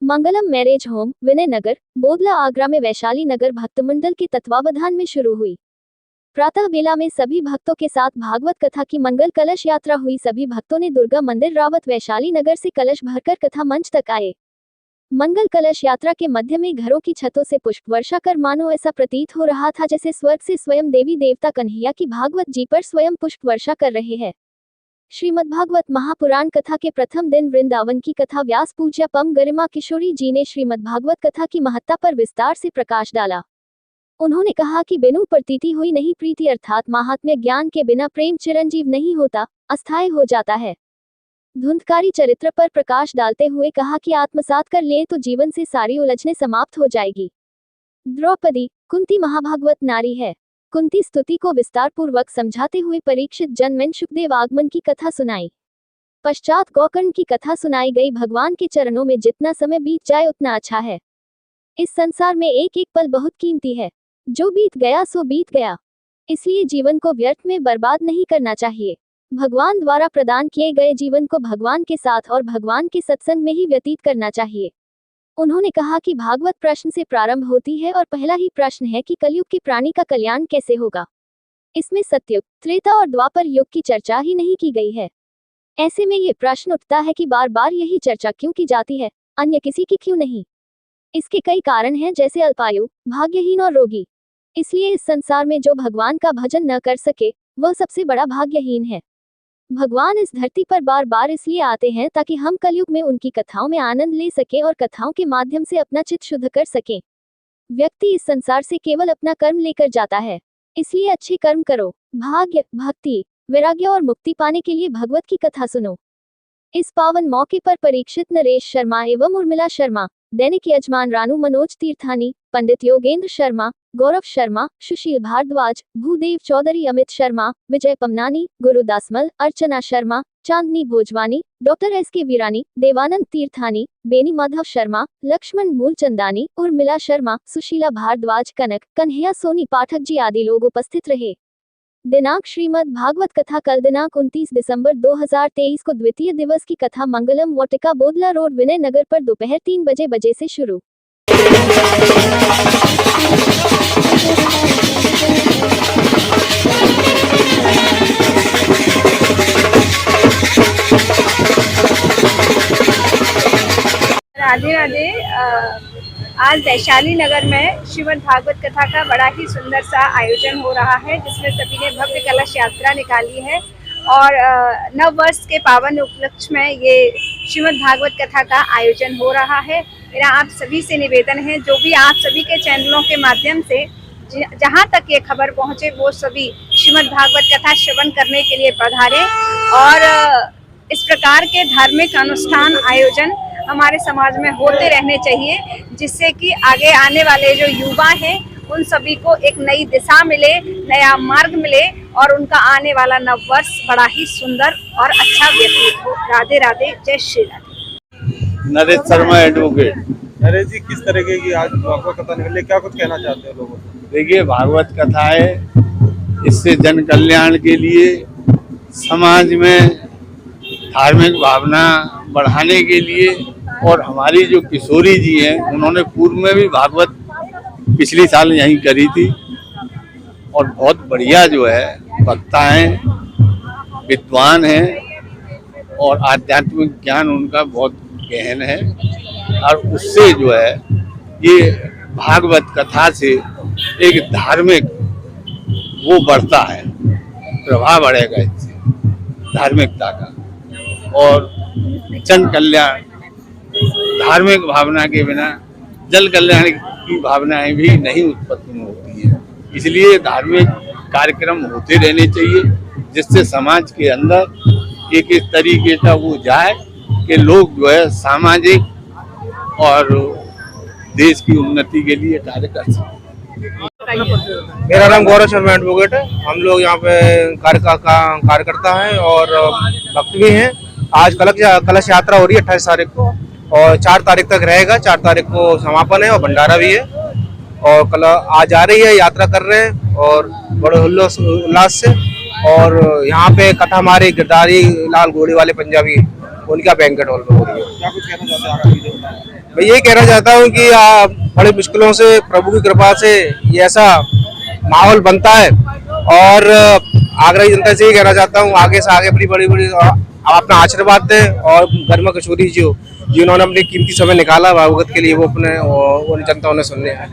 मंगलम marriage home, विनय नगर, बोदला, आगरा में वैशाली नगर भक्त मंडल के तत्वावधान में शुरू हुई। प्रातः बेला में सभी भक्तों के साथ भागवत कथा की मंगल कलश यात्रा हुई। सभी भक्तों ने दुर्गा मंदिर रावत वैशाली नगर से कलश भरकर कथा मंच तक आए। मंगल कलश यात्रा के मध्य में घरों की छतों से पुष्प वर्षा कर मानो ऐसा प्रतीत हो रहा था जैसे स्वर्ग से स्वयं देवी देवता कन्हैया की भागवत जी पर स्वयं पुष्प वर्षा कर रहे हैं। श्रीमद्भागवत महापुराण कथा के प्रथम दिन वृंदावन की कथा व्यास पूज्य पम गरिमा किशोरी जी ने श्रीमद्भागवत कथा की महत्ता पर विस्तार से प्रकाश डाला। उन्होंने कहा कि बिनु प्रतीति हुई नहीं प्रीति, अर्थात महात्म्य ज्ञान के बिना प्रेम चिरंजीव नहीं होता, अस्थायी हो जाता है। धुंधकारी चरित्र पर प्रकाश डालते हुए कहा कि आत्मसात कर ले तो जीवन से सारी उलझने समाप्त हो जाएगी। द्रौपदी, कुंती महाभागवत नारी है। कुंती स्तुति को विस्तार पूर्वक समझाते हुए परीक्षित जन्में सुखदेव आगमन की कथा सुनाई। पश्चात गोकर्ण की कथा सुनाई गई। भगवान के चरणों में जितना समय बीत जाए उतना अच्छा है। इस संसार में एक एक पल बहुत कीमती है। जो बीत गया सो बीत गया, इसलिए जीवन को व्यर्थ में बर्बाद नहीं करना चाहिए। भगवान द्वारा प्रदान किए गए जीवन को भगवान के साथ और भगवान के सत्संग में ही व्यतीत करना चाहिए। उन्होंने कहा कि भागवत प्रश्न से प्रारंभ होती है और पहला ही प्रश्न है कि कलयुग के प्राणी का कल्याण कैसे होगा। इसमें सत्ययुग, त्रेता और द्वापर युग की चर्चा ही नहीं की गई है। ऐसे में ये प्रश्न उठता है कि बार बार यही चर्चा क्यों की जाती है, अन्य किसी की क्यों नहीं। इसके कई कारण हैं, जैसे अल्पायु, भाग्यहीन और रोगी। इसलिए इस संसार में जो भगवान का भजन न कर सके वह सबसे बड़ा भाग्यहीन है। भगवान इस धरती पर बार बार इसलिए आते हैं ताकि हम कलयुग में उनकी कथाओं में आनंद ले सके और कथाओं के माध्यम से अपना चित्त शुद्ध कर सके। व्यक्ति इस संसार से केवल अपना कर्म लेकर जाता है, इसलिए अच्छे कर्म करो। भाग्य, भक्ति, वैराग्य और मुक्ति पाने के लिए भगवत की कथा सुनो। इस पावन मौके पर परीक्षित नरेश शर्मा एवं उर्मिला शर्मा, दैनिक यजमान रानू मनोज तीर्थानी, पंडित योगेंद्र शर्मा, गौरव शर्मा, सुशील भारद्वाज, भूदेव चौधरी, अमित शर्मा, विजय पमनानी, गुरुदास मल, अर्चना शर्मा, चांदनी भोजवानी, डॉक्टर एस.के. वीरानी, देवानंद तीर्थानी, बेनी माधव शर्मा, लक्ष्मण मूलचंदानी, उर्मिला शर्मा, सुशीला भारद्वाज, कनक, कन्हैया सोनी पाठक जी आदि लोग उपस्थित रहे। दिनांक श्रीमद् भागवत कथा कल दिनांक 29 दिसंबर 2023 को द्वितीय दिवस की कथा मंगलम वाटिका, बोदला रोड, विनय नगर पर दोपहर 3 बजे से शुरू। राधे राधे। आज वैशाली नगर में श्रीमद् भागवत कथा का बड़ा ही सुंदर सा आयोजन हो रहा है, जिसमें सभी ने भव्य कलश यात्रा निकाली है और नव वर्ष के पावन उपलक्ष्य में ये श्रीमद् भागवत कथा का आयोजन हो रहा है। मेरा आप सभी से निवेदन है, जो भी आप सभी के चैनलों के माध्यम से जहाँ तक ये खबर पहुँचे वो सभी श्रीमद् भागवत कथा श्रवण करने के लिए पधारें और इस प्रकार के धार्मिक अनुष्ठान आयोजन हमारे समाज में होते रहने चाहिए, जिससे कि आगे आने वाले जो युवा हैं उन सभी को एक नई दिशा मिले, नया मार्ग मिले और उनका आने वाला नव वर्ष बड़ा ही सुंदर और अच्छा व्यतीत हो। राधे राधे, जय श्री राधे। नरेश शर्मा एडवोकेट। नरेश जी, किस तरीके की आज भागवत कथा निकली, क्या कुछ कहना चाहते हो लोगों को? देखिए, भागवत कथा है, इससे जन कल्याण के लिए, समाज में धार्मिक भावना बढ़ाने के लिए, और हमारी जो किशोरी जी हैं उन्होंने पूर्व में भी भागवत पिछले साल यहीं करी थी और बहुत बढ़िया जो है वक्ता हैं, विद्वान हैं और आध्यात्मिक ज्ञान उनका बहुत गहन है। और उससे जो है ये भागवत कथा से एक धार्मिक वो बढ़ता है, प्रभाव बढ़ेगा इससे धार्मिकता का, और जन कल्याण, धार्मिक भावना के बिना जल कल्याण की भावनाएं भी नहीं उत्पन्न होती है। इसलिए धार्मिक कार्यक्रम होते रहने चाहिए, जिससे समाज के अंदर एक इस तरीके का वो जाए कि लोग जो है सामाजिक और देश की उन्नति के लिए कार्य कर सकें। मेरा नाम गौरव शर्मा एडवोकेट है। हम लोग यहाँ पे कार्यकर्ता हैं और भक्त भी हैं। आज कलश यात्रा हो रही है 28 तारीख को और 4 तारीख तक रहेगा। 4 तारीख को समापन है और भंडारा भी है और कल आज आ रही है, यात्रा कर रहे हैं और बड़े उल्लास से। और यहाँ पे कथा हमारे गिरधारी लाल घोड़े वाले पंजाबी उनका बैंक्वेट हॉल में हो रही है। क्या कुछ कहना चाहते हैं आखिरी जो मैं यही कहना चाहता हूँ कि बड़ी मुश्किलों से प्रभु की कृपा से ये ऐसा माहौल बनता है, और आगरा की जनता से यही कहना चाहता हूँ आगे से आगे अपनी बड़ी बड़ी अपना आशीर्वाद दें, और गर्मा किशोरी जिन्होंने अपनी कीमती समय निकाला भागवत के लिए, वो अपने जनता उन्हें सुनने आए।